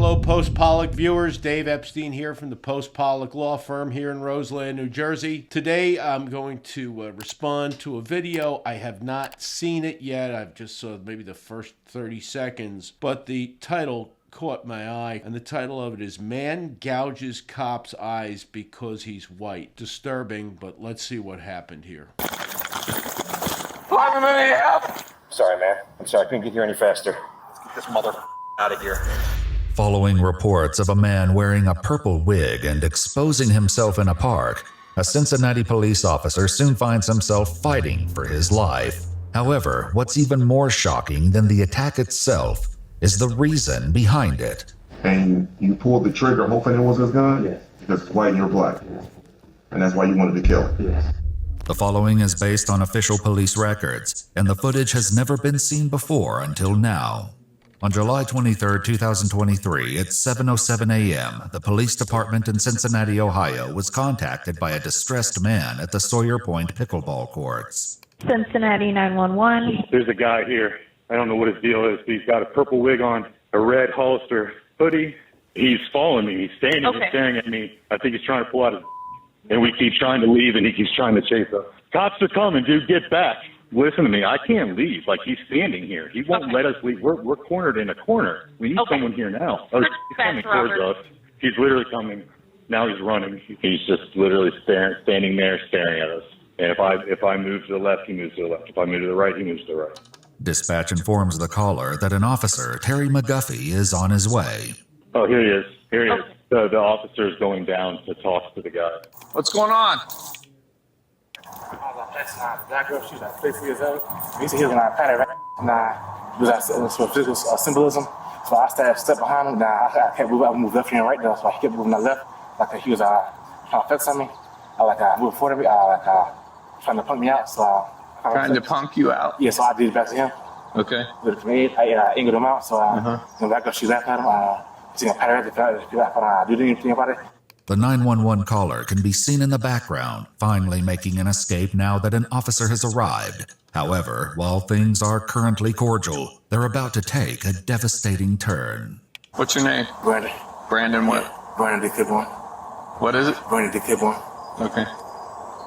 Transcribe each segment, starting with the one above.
Hello, Post-Pollock viewers. Dave Epstein here from the Post-Pollock Law Firm here in Roseland, New Jersey. Today, I'm going to respond to a video. I have not seen it yet. I've just saw maybe the first 30 seconds, but the title caught my eye, and the title of it is Man Gouges Cop's Eyes Because He's White. Disturbing, but let's see what happened here. Sorry, man. I'm sorry, I couldn't get here any faster. Let's get this mother out of here. Following reports of a man wearing a purple wig and exposing himself in a park, a Cincinnati police officer soon finds himself fighting for his life. However, what's even more shocking than the attack itself is the reason behind it. And you pulled the trigger hoping it was his gun? Yes. Because it's white and you're black. Yes. And that's why you wanted to kill? Yes. The following is based on official police records, and the footage has never been seen before until now. On July 23, 2023, at 7:07 a.m., the police department in Cincinnati, Ohio, was contacted by a distressed man at the Sawyer Point pickleball courts. Cincinnati 911. There's a guy here. I don't know what his deal is, but he's got a purple wig on, a red holster hoodie. He's following me. He's standing and staring at me. I think he's trying to pull out his and we keep trying to leave, and he keeps trying to chase us. Cops are coming, dude. Get back. Listen to me. I can't leave. Like, he's standing here. He won't let us leave. We're cornered in a corner. We need someone here now. Oh, he's coming towards us. He's literally coming. Now he's running. He's just literally standing there staring at us. And if I move to the left, he moves to the left. If I move to the right, he moves to the right. Dispatch informs the caller that an officer, Terry McGuffey, is on his way. Oh, here he is. Here he is. The officer is going down to talk to the guy. What's going on? Black girl, she was like 50 years old. He said he was in a pattern, right? Nah, it was some physical symbolism. So I stepped behind him. Nah, I kept moving. I moved left hand right there, so he kept moving to the left. Like he was trying to fix on me. I moved forward, trying to punk me out. So Trying to punk you out? Yeah, so I did it back to him. Okay. With me, I angled him out. So the black girl, she laughed at him. She's in a pattern. If I do anything about it. The 911 caller can be seen in the background, finally making an escape now that an officer has arrived. However, while things are currently cordial, they're about to take a devastating turn. What's your name? Brandon. Brandon what? Brandon D. Kidborn. What is it? Brandon D. Kidborn. Okay.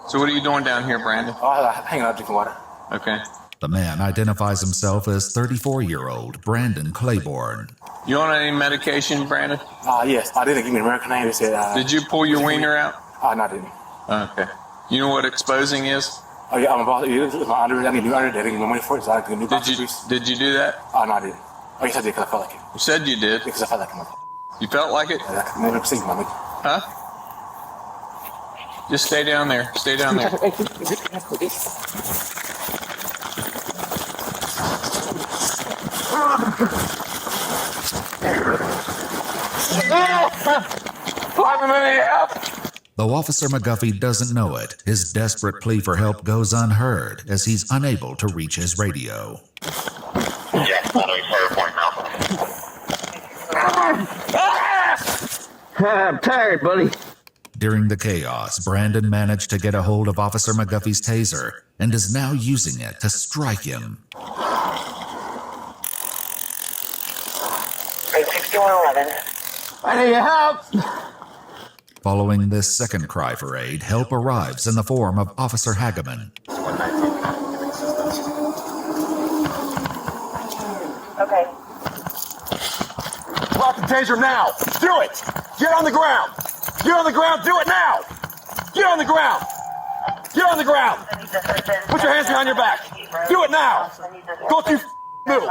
So what are you doing down here, Brandon? Oh, I hanging out drinking water. Okay. The man identifies himself as 34-year-old Brandon Claiborne. You on any medication, Brandon? Yes. I didn't give me an American name. They said. Did you pull your wiener out? No, I didn't. Okay. You know what exposing is? Oh yeah, I'm about to. My under. I need new under. They didn't give me money for it, so I get new Did you do that? Oh no, I didn't. Oh yes, I did because I felt like it. You said you did. Because I felt like it. You felt like it? Like never seen my nigga. Huh? Just stay down there. Stay down there. Though Officer McGuffey doesn't know it, his desperate plea for help goes unheard as he's unable to reach his radio. Yeah, following fire point now. I'm tired, buddy. During the chaos, Brandon managed to get a hold of Officer McGuffey's taser and is now using it to strike him. 6111. I need your help. Following this second cry for aid, help arrives in the form of Officer Hageman. Okay. Drop the taser now. Do it. Get on the ground. Get on the ground. Do it now. Get on the ground. Get on the ground. Put your hands behind your back. Do it now. Don't you move.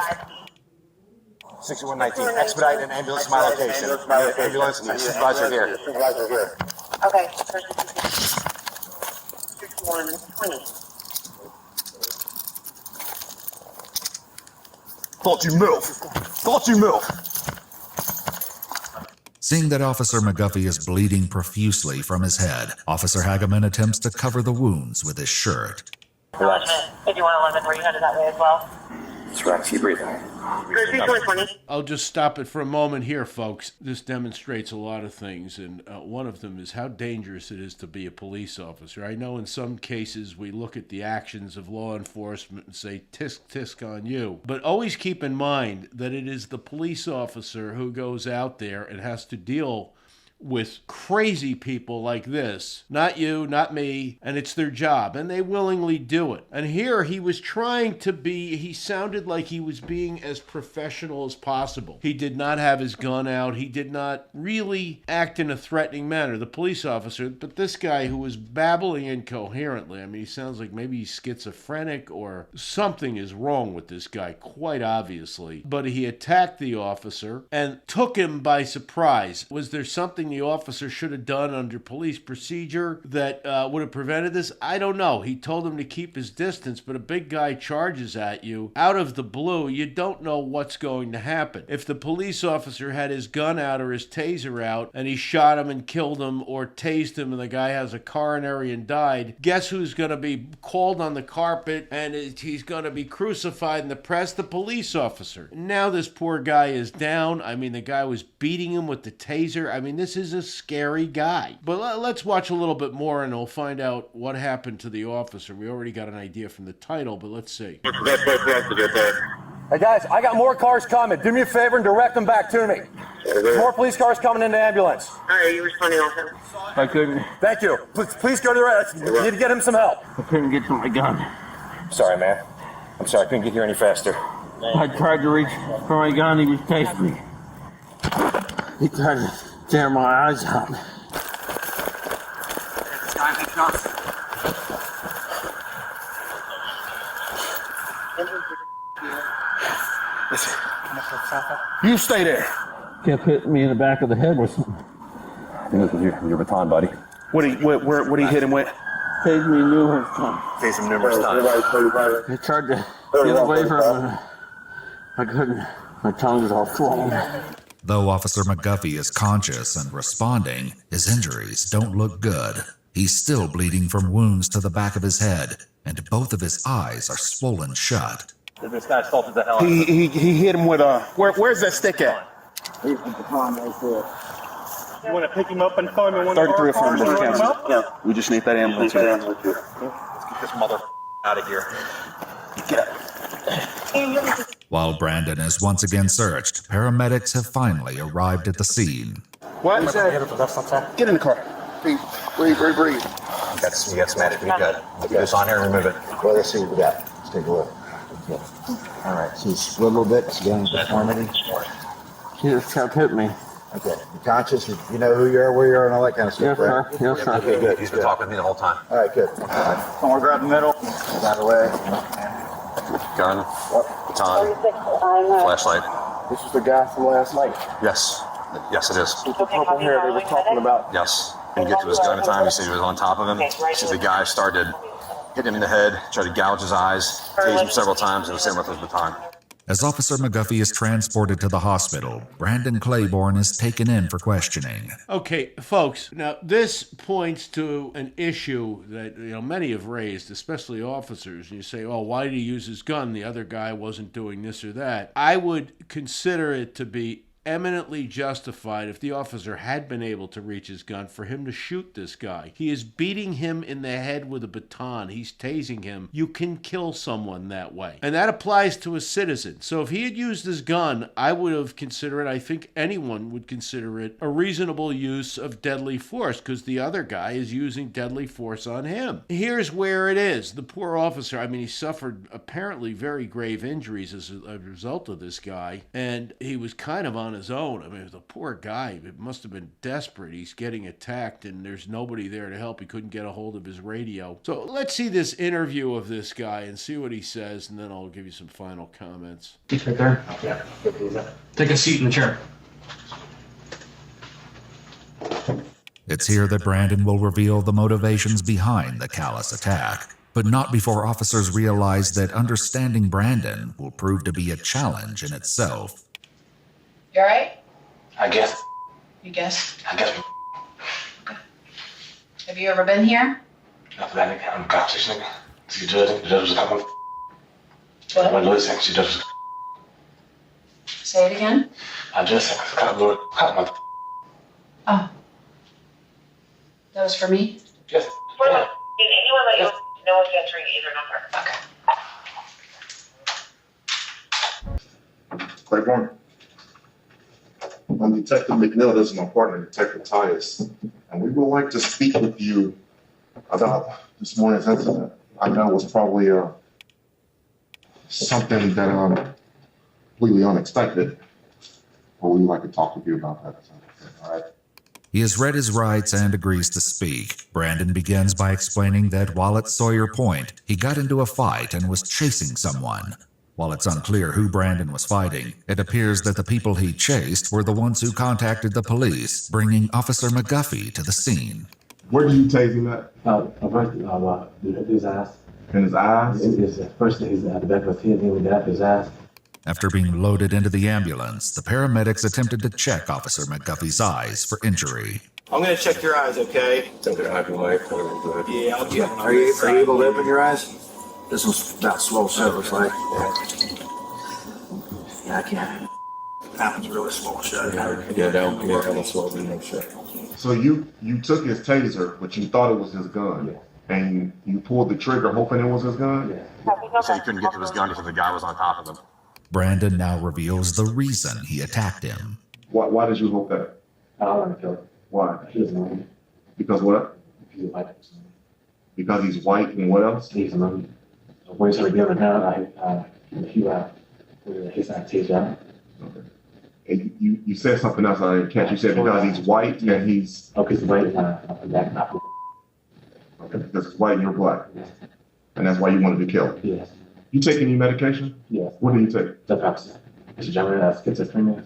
6119. Expedite an ambulance to my location. Ambulance, supervisor here. Okay. 6120. Don't you move. Don't you move. Seeing that Officer McGuffey is bleeding profusely from his head, Officer Hageman attempts to cover the wounds with his shirt. Roger. 5111, were you headed that way as well? That's right. Keep breathing. Gouges 120. I'll just stop it for a moment here, folks. This demonstrates a lot of things, and one of them is how dangerous it is to be a police officer. I know in some cases we look at the actions of law enforcement and say, tisk, tisk on you. But always keep in mind that it is the police officer who goes out there and has to deal with crazy people like this. Not you, not me, and it's their job, and they willingly do it. And here he was trying to be, he sounded like he was being as professional as possible. He did not have his gun out. He did not really act in a threatening manner, the police officer, but this guy who was babbling incoherently, I mean, he sounds like maybe he's schizophrenic or something is wrong with this guy, quite obviously. But he attacked the officer and took him by surprise. Was there something the officer should have done under police procedure that would have prevented this? I don't know. He told him to keep his distance, but a big guy charges at you out of the blue. You don't know what's going to happen. If the police officer had his gun out or his taser out and he shot him and killed him or tased him and the guy has a coronary and died, guess who's going to be called on the carpet and he's going to be crucified in the press? The police officer. Now this poor guy is down. I mean, the guy was beating him with the taser. I mean, this is a scary guy. But let's watch a little bit more and we'll find out what happened to the officer. We already got an idea from the title, but let's see. Hey guys, I got more cars coming. Do me a favor and direct them back to me. More police cars coming in the ambulance. All right, you responding also? I couldn't. Thank you. Please go to the rest. You need to get him some help. I couldn't get to my gun. Sorry, man. I'm sorry. I couldn't get here any faster. I tried to reach for my gun. He was chasing me. He tried to tear my eyes out. You stay there. Kept hitting me in the back of the head with something. I think it was your baton, buddy. What did he hit him with? Tased me numerous times. Tased him numerous times. I tried to get away from him. I couldn't. My tongue was all swollen. Though Officer McGuffey is conscious and responding, his injuries don't look good. He's still bleeding from wounds to the back of his head, and both of his eyes are swollen shut. This guy assaulted the hell out of him. He hit him with a... Where's that stick at? He's the baton right there. You want to pick him up and throw him in one 33 from the him council. up? Yeah. We just need that ambulance here. Let's get this mother out of here. Get up. While Brandon is once again searched, paramedics have finally arrived at the scene. What? Get in the car. Breathe. You got some magic. Be good. Put this on here and remove it. Well, let's see what we got. Let's take a look. Okay. All right. So you split a little bit. It's getting deformity. He just kept hitting me. Okay. You conscious? You know who you are, where you are, and all that kind of stuff, Yes, right? sir. Yes, sir. Okay, good. He's been talking with me the whole time. All right, good. All right. Someone grab the middle. Get out of the way. Gun, baton, flashlight. This is the guy from last night. Yes. Yes, it is. With the purple hair they were talking about. Yes. Didn't get to his gun in time. He said he was on top of him. He said the guy started hitting him in the head, tried to gouge his eyes, tased him several times, and was hit with his baton. As Officer McGuffey is transported to the hospital, Brandon Claiborne is taken in for questioning. Okay, folks, now this points to an issue that many have raised, especially officers. You say, oh, why did he use his gun? The other guy wasn't doing this or that. I would consider it to be eminently justified if the officer had been able to reach his gun for him to shoot this guy. He is beating him in the head with a baton. He's tasing him. You can kill someone that way. And that applies to a citizen. So if he had used his gun, I would have considered it, I think anyone would consider it, a reasonable use of deadly force because the other guy is using deadly force on him. Here's where it is. The poor officer, I mean, he suffered apparently very grave injuries as a result of this guy, and he was kind of on his own. I mean, the poor guy, it must have been desperate. He's getting attacked and there's nobody there to help. He couldn't get a hold of his radio. So let's see this interview of this guy and see what he says, and then I'll give you some final comments. Right there. Yeah. Take a seat in the chair. It's here that Brandon will reveal the motivations behind the callous attack, but not before officers realize that understanding Brandon will prove to be a challenge in itself. You alright? I guess. You guess? I guess. Okay. Have you ever been here? Nothing that I'm a cop station. See, Judge was talking. What? My lawyer thinks she just. Say it again. I just got Lord cut my. Oh. That was for me? Yes. Anyone let you know if answering either number. Okay. Claiborne. I'm Detective McNeil. This is my partner, Detective Tyus. And we would like to speak with you about this morning's incident. I know it was probably something that completely unexpected, but we'd like to talk with you about that. All right. He has read his rights and agrees to speak. Brandon begins by explaining that while at Sawyer Point, he got into a fight and was chasing someone. While it's unclear who Brandon was fighting, it appears that the people he chased were the ones who contacted the police, bringing Officer McGuffey to the scene. Where do you tase him at? His eyes. In his eyes? First, the back of his head, then we got his eyes. After being loaded into the ambulance, the paramedics attempted to check Officer McGuffey's eyes for injury. I'm gonna check your eyes, okay? Took it out of your life. Yeah, I'll check. Are you able to open your eyes? This one's about slow, so it looks like. Yeah, I can't. That one's really small shut. That one's slow, no shut. So you took his taser, but you thought it was his gun. And you pulled the trigger hoping it was his gun? So you couldn't get to his gun because the guy was on top of him. Brandon now reveals the reason he attacked him. Why did you hope that? I don't want to kill him. Why? He doesn't know me. Because what? He's white. Because he's white and what else? He's know me. So when he started yelling down, his taser out. Okay. And you said something else I didn't catch. You said because he's white and he's... Okay, he's white and black. Okay, because he's white and you're black. Yes. And that's why you wanted to kill him? Yes. You take any medication? Yes. What do you take? Depaxone. It's a general schizophrenia.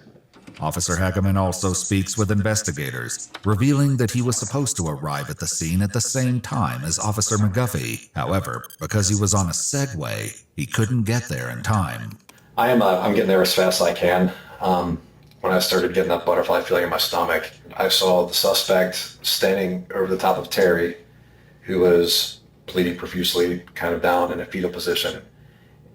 Officer Hageman also speaks with investigators, revealing that he was supposed to arrive at the scene at the same time as Officer McGuffey. However, because he was on a Segway, he couldn't get there in time. I'm getting there as fast as I can. When I started getting that butterfly feeling in my stomach, I saw the suspect standing over the top of Terry, who was bleeding profusely, kind of down in a fetal position.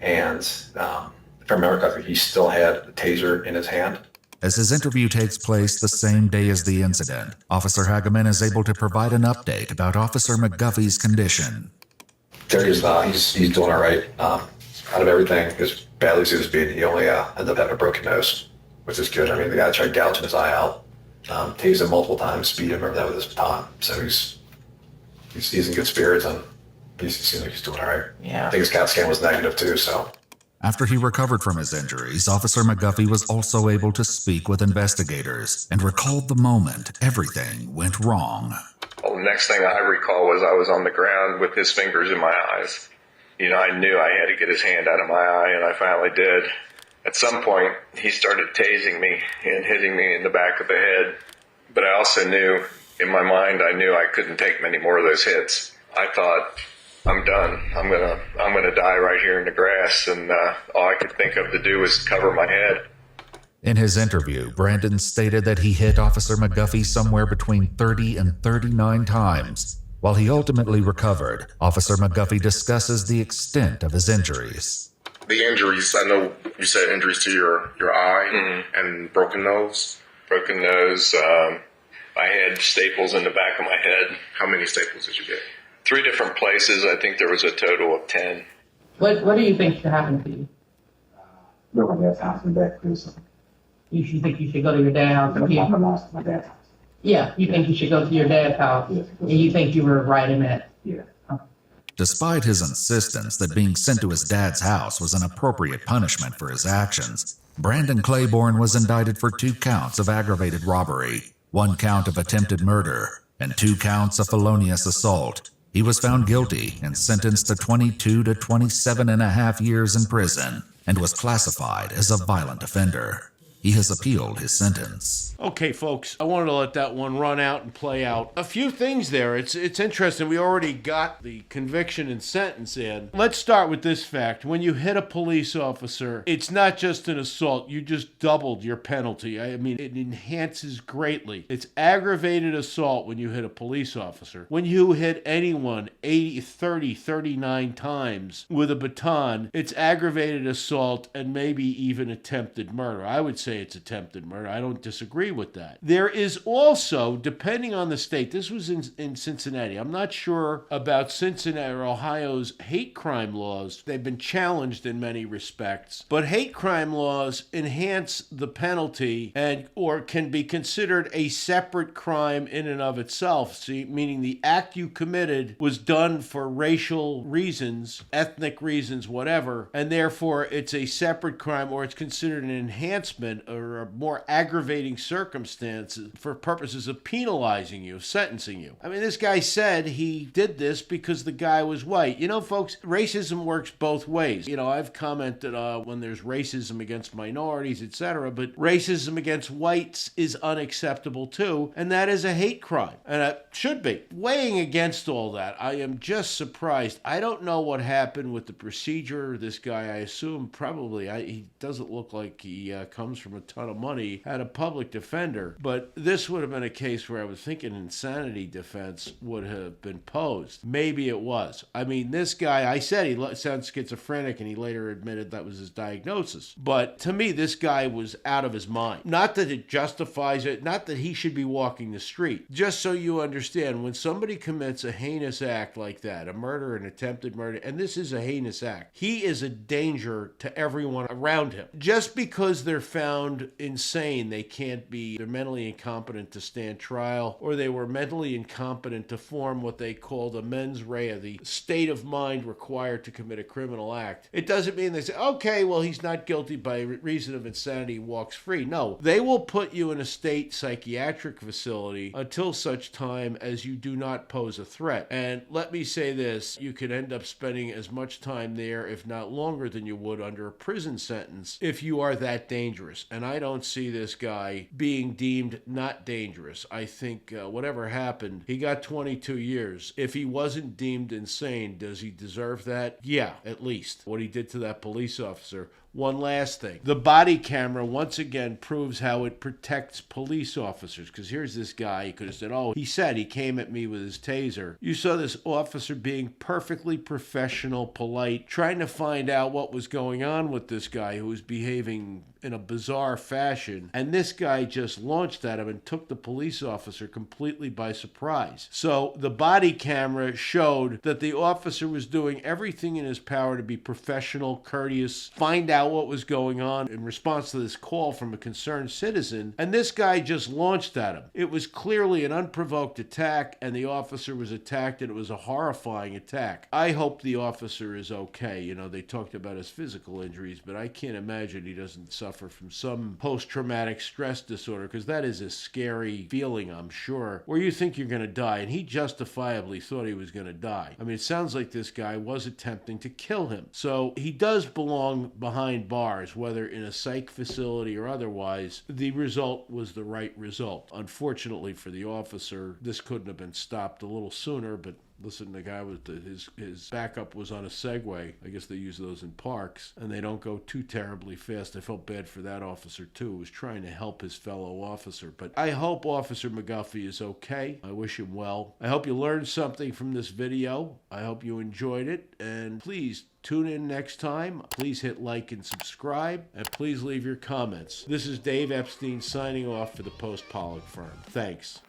And if I remember correctly, he still had a taser in his hand. As his interview takes place the same day as the incident, Officer Hageman is able to provide an update about Officer McGuffey's condition. Terry's he's doing all right. Out of everything, as badly as he was beaten, he only ended up having a broken nose, which is good. I mean, the guy tried gouging his eye out, tased him multiple times, beat him over that with his baton. So he's in good spirits, and he seems like he's doing all right. Yeah. I think his CAT scan was negative too, so. After he recovered from his injuries, Officer McGuffey was also able to speak with investigators and recalled the moment everything went wrong. Well, the next thing I recall was I was on the ground with his fingers in my eyes. You know, I knew I had to get his hand out of my eye, and I finally did. At some point, he started tasing me and hitting me in the back of the head. But I also knew, in my mind, I knew I couldn't take many more of those hits. I thought, I'm done. I'm gonna die right here in the grass, and all I could think of to do was cover my head. In his interview, Brandon stated that he hit Officer McGuffey somewhere between 30 and 39 times. While he ultimately recovered, Officer McGuffey discusses the extent of his injuries. The injuries, I know you said injuries to your eye and broken nose. Broken nose. I had staples in the back of my head. How many staples did you get? 3 different places. I think there was a total of 10. What do you think should happen to you? Go to my dad's house and back, please. You should think you should go to your dad's house. My dad's house. Yeah, you think you should go to your dad's house, and you think you were right in that. Yeah. Despite his insistence that being sent to his dad's house was an appropriate punishment for his actions, Brandon Claiborne was indicted for 2 counts of aggravated robbery, 1 count of attempted murder, and 2 counts of felonious assault. He was found guilty and sentenced to 22 to 27.5 years in prison and was classified as a violent offender. He has appealed his sentence. Okay, folks, I wanted to let that one run out and play out. A few things there. It's interesting. We already got the conviction and sentence in. Let's start with this fact. When you hit a police officer, it's not just an assault. You just doubled your penalty. I mean, it enhances greatly. It's aggravated assault when you hit a police officer. When you hit anyone 80, 30, 39 times with a baton, it's aggravated assault and maybe even attempted murder. I would say it's attempted murder. I don't disagree with that. There is also, depending on the state, this was in Cincinnati. I'm not sure about Cincinnati or Ohio's hate crime laws. They've been challenged in many respects. But hate crime laws enhance the penalty or can be considered a separate crime in and of itself. See, meaning the act you committed was done for racial reasons, ethnic reasons, whatever, and therefore it's a separate crime, or it's considered an enhancement or a more aggravating circumstance for purposes of penalizing you, sentencing you. I mean, this guy said he did this because the guy was white. You know, folks, racism works both ways. You know, I've commented when there's racism against minorities, etc., but racism against whites is unacceptable too, and that is a hate crime, and it should be. Weighing against all that, I am just surprised. I don't know what happened with the procedure. This guy, I assume, probably, he doesn't look like he comes from a ton of money, had a public defender, but this would have been a case where I was thinking insanity defense would have been posed. Maybe it was. I mean, this guy, I said he sounds schizophrenic, and he later admitted that was his diagnosis. But to me, this guy was out of his mind. Not that it justifies it, not that he should be walking the street. Just so you understand, when somebody commits a heinous act like that, a murder, an attempted murder, and this is a heinous act, he is a danger to everyone around him. Just because they're found insane, they're mentally incompetent to stand trial, or they were mentally incompetent to form what they call the mens rea, the state of mind required to commit a criminal act. It doesn't mean they say, okay, well, he's not guilty by reason of insanity, he walks free. No, they will put you in a state psychiatric facility until such time as you do not pose a threat. And let me say this, you could end up spending as much time there, if not longer, than you would under a prison sentence if you are that dangerous. And I don't see this guy being deemed not dangerous. I think whatever happened, he got 22 years. If he wasn't deemed insane, does he deserve that? Yeah, at least. What he did to that police officer. One last thing. The body camera once again proves how it protects police officers. Because here's this guy, he could have said, oh, he said he came at me with his taser. You saw this officer being perfectly professional, polite, trying to find out what was going on with this guy who was behaving in a bizarre fashion. And this guy just launched at him and took the police officer completely by surprise. So the body camera showed that the officer was doing everything in his power to be professional, courteous, find out what was going on in response to this call from a concerned citizen, and this guy just launched at him. It was clearly an unprovoked attack, and the officer was attacked, and it was a horrifying attack. I hope the officer is okay. You know, they talked about his physical injuries, but I can't imagine he doesn't suffer from some post-traumatic stress disorder, because that is a scary feeling, I'm sure, where you think you're going to die, and he justifiably thought he was going to die. I mean, it sounds like this guy was attempting to kill him. So he does belong behind bars, whether in a psych facility or otherwise. The result was the right result. Unfortunately for the officer, this couldn't have been stopped a little sooner, but listen, the guy with his backup was on a Segway. I guess they use those in parks, and they don't go too terribly fast. I felt bad for that officer, too, who was trying to help his fellow officer. But I hope Officer McGuffey is okay. I wish him well. I hope you learned something from this video. I hope you enjoyed it, and please tune in next time. Please hit like and subscribe, and please leave your comments. This is Dave Epstein signing off for the Post Pollock Firm. Thanks.